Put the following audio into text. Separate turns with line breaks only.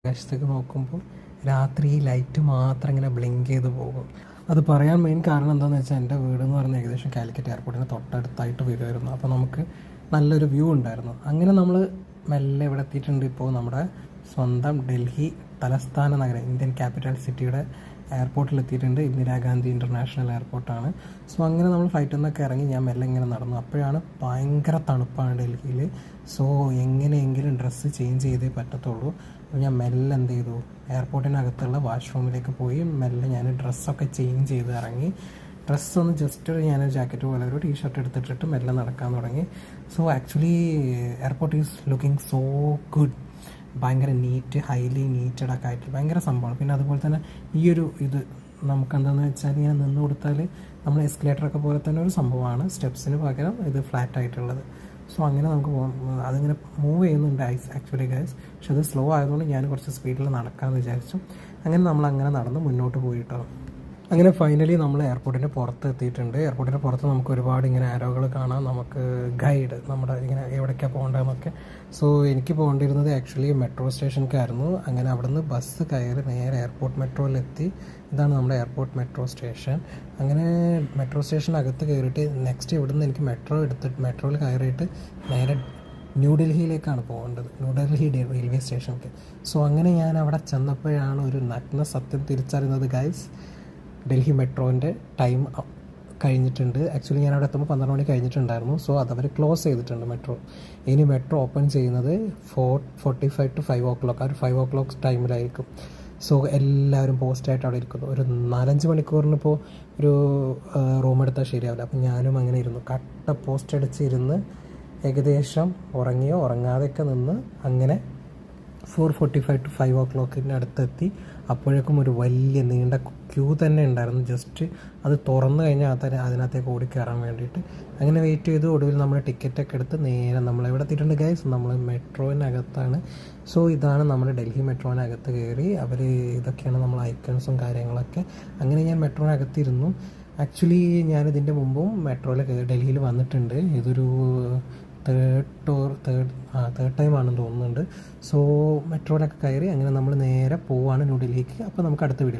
ആകാശത്തേക്ക് നോക്കുമ്പോൾ രാത്രി ലൈറ്റ് മാത്രം ഇങ്ങനെ ബ്ലിങ്ക് ചെയ്ത് പോകും. അത് പറയാൻ മെയിൻ കാരണം എന്താണെന്ന് വെച്ചാൽ എൻ്റെ വീടെന്ന് പറയുന്നത് ഏകദേശം കാലിക്കറ്റ് എയർപോർട്ടിന് തൊട്ടടുത്തായിട്ട് വരുമായിരുന്നു. അപ്പോൾ നമുക്ക് നല്ലൊരു വ്യൂ ഉണ്ടായിരുന്നു. അങ്ങനെ നമ്മൾ മെല്ലെ ഇവിടെ എത്തിയിട്ടുണ്ട്. ഇപ്പോൾ നമ്മുടെ സ്വന്തം ഡൽഹി തലസ്ഥാന നഗരം, ഇന്ത്യൻ ക്യാപിറ്റൽ സിറ്റിയുടെ എയർപോർട്ടിൽ എത്തിയിട്ടുണ്ട്. ഇന്ദിരാഗാന്ധി ഇൻ്റർനാഷണൽ എയർപോർട്ടാണ്. സോ അങ്ങനെ നമ്മൾ ഫ്ലൈറ്റിൽ നിന്നൊക്കെ ഇറങ്ങി ഞാൻ മെല്ലെ ഇങ്ങനെ നടന്നു. അപ്പോഴാണ് ഭയങ്കര തണുപ്പാണ് ഡൽഹിയിൽ. സോ എങ്ങനെയെങ്കിലും ഡ്രസ്സ് ചേഞ്ച് ചെയ്തേ പറ്റത്തുള്ളൂ. അപ്പോൾ ഞാൻ മെല്ലെ എന്ത് ചെയ്തു, എയർപോർട്ടിനകത്തുള്ള വാഷ്റൂമിലേക്ക് പോയി മെല്ലെ ഞാൻ ഡ്രസ്സൊക്കെ ചേഞ്ച് ചെയ്ത് ഇറങ്ങി. ഡ്രസ്സൊന്ന് ജസ്റ്റ് ഞാൻ ജാക്കറ്റ് പോലെ ഒരു ടീഷർട്ട് എടുത്തിട്ടിട്ട് മെല്ലെ നടക്കാൻ തുടങ്ങി. So actually airport is looking so good. ഭയങ്കര നീറ്റ്, ഹൈലി നീറ്റഡ് ഒക്കെ ആയിട്ട് ഭയങ്കര സംഭവമാണ്. പിന്നെ അതുപോലെ തന്നെ ഈ ഒരു ഇത് നമുക്ക് എന്താണെന്ന് വെച്ചാൽ ഇങ്ങനെ നിന്ന് കൊടുത്താൽ നമ്മൾ എസ്കലേറ്ററൊക്കെ പോലെ തന്നെ ഒരു സംഭവമാണ്. സ്റ്റെപ്സിന് പകരം ഇത് ഫ്ലാറ്റ് ആയിട്ടുള്ളത്. സോ അങ്ങനെ നമുക്ക് അതിങ്ങനെ മൂവ് ചെയ്യുന്നുണ്ട് ആക്ച്വലി ഗൈസ്. പക്ഷെ അത് സ്ലോ ആയതുകൊണ്ട് ഞാൻ കുറച്ച് സ്പീഡിൽ നടക്കാമെന്ന് വിചാരിച്ചു. അങ്ങനെ നമ്മൾ അങ്ങനെ നടന്ന് മുന്നോട്ട് പോയിട്ടോ. അങ്ങനെ ഫൈനലി നമ്മൾ എയർപോർട്ടിൻ്റെ പുറത്ത് എത്തിയിട്ടുണ്ട്. എയർപോർട്ടിൻ്റെ പുറത്ത് നമുക്ക് ഒരുപാട് ഇങ്ങനെ ആരോകൾ കാണാം. നമുക്ക് ഗൈഡ് നമ്മുടെ ഇങ്ങനെ എവിടേക്കാണ് പോകേണ്ടതെന്നൊക്കെ. സോ എനിക്ക് പോകേണ്ടിരുന്നത് ആക്ച്വലി മെട്രോ സ്റ്റേഷനിലേക്കായിരുന്നു. അങ്ങനെ അവിടുന്ന് ബസ് കയറി നേരെ എയർപോർട്ട് മെട്രോയിലെത്തി. ഇതാണ് നമ്മുടെ എയർപോർട്ട് മെട്രോ സ്റ്റേഷൻ. അങ്ങനെ മെട്രോ സ്റ്റേഷനകത്ത് കയറിയിട്ട് നെക്സ്റ്റ് ഇവിടുന്ന് എനിക്ക് മെട്രോയിൽ കയറിയിട്ട് നേരെ ന്യൂഡൽഹിയിലേക്കാണ് പോകേണ്ടത്, ന്യൂഡൽഹി റെയിൽവേ സ്റ്റേഷനിലേക്ക്. സോ അങ്ങനെ ഞാൻ അവിടെ ചെന്നപ്പോഴാണ് ഒരു നഗ്ന സത്യം തിരിച്ചറിയുന്നത് ഗൈസ്. ഡൽഹി മെട്രോൻ്റെ ടൈം കഴിഞ്ഞിട്ടുണ്ട്. ആക്ച്വലി ഞാൻ അവിടെ എത്തുമ്പോൾ 12 മണി കഴിഞ്ഞിട്ടുണ്ടായിരുന്നു. സോ അതവർ ക്ലോസ് ചെയ്തിട്ടുണ്ട് മെട്രോ. ഇനി മെട്രോ ഓപ്പൺ ചെയ്യുന്നത് 4:45 to 5 o'clock. ആ ഒരു 5 o'clock ടൈമിലായിരിക്കും. സോ എല്ലാവരും പോസ്റ്റായിട്ട് അവിടെ ഇരിക്കുന്നു. ഒരു 4-5 മണിക്കൂറിന് ഇപ്പോൾ ഒരു റൂം എടുത്താൽ ശരിയാവില്ല. അപ്പം ഞാനും അങ്ങനെ ഇരുന്നു, കട്ട പോസ്റ്റ് അടിച്ചിരുന്ന് ഏകദേശം ഉറങ്ങിയോ ഉറങ്ങാതെയൊക്കെ നിന്ന് അങ്ങനെ 4:45 to 5 o'clock അടുത്തെത്തി. അപ്പോഴേക്കും ഒരു വലിയ നീണ്ട ക്യൂ തന്നെ ഉണ്ടായിരുന്നു. ജസ്റ്റ് അത് തുറന്നു കഴിഞ്ഞാൽ അതിനകത്തേക്ക് ഓടിക്കയറാൻ വേണ്ടിയിട്ട് അങ്ങനെ വെയിറ്റ് ചെയ്തു. ഒടുവിൽ നമ്മൾ ടിക്കറ്റൊക്കെ എടുത്ത് നേരെ നമ്മളെവിടെ എത്തിയിട്ടുണ്ട് ഗൈസ്, നമ്മൾ മെട്രോയിനകത്താണ്. സോ ഇതാണ് നമ്മുടെ ഡൽഹി മെട്രോയിനകത്ത് കയറി. അവർ ഇതൊക്കെയാണ് നമ്മൾ ഐക്കൺസും കാര്യങ്ങളൊക്കെ. അങ്ങനെ ഞാൻ മെട്രോയിനകത്തിരുന്നു. ആക്ച്വലി ഞാനിതിൻ്റെ മുമ്പും മെട്രോയിൽ ഡൽഹിയിൽ വന്നിട്ടുണ്ട്. ഇതൊരു തേർഡ് ടൈം ആണെന്ന് തോന്നുന്നുണ്ട്. സോ മെട്രോയിലൊക്കെ കയറി അങ്ങനെ നമ്മൾ നേരെ പോവാണ് ന്യൂഡൽഹിക്ക്. അപ്പോൾ നമുക്ക് അടുത്ത വീഡിയോ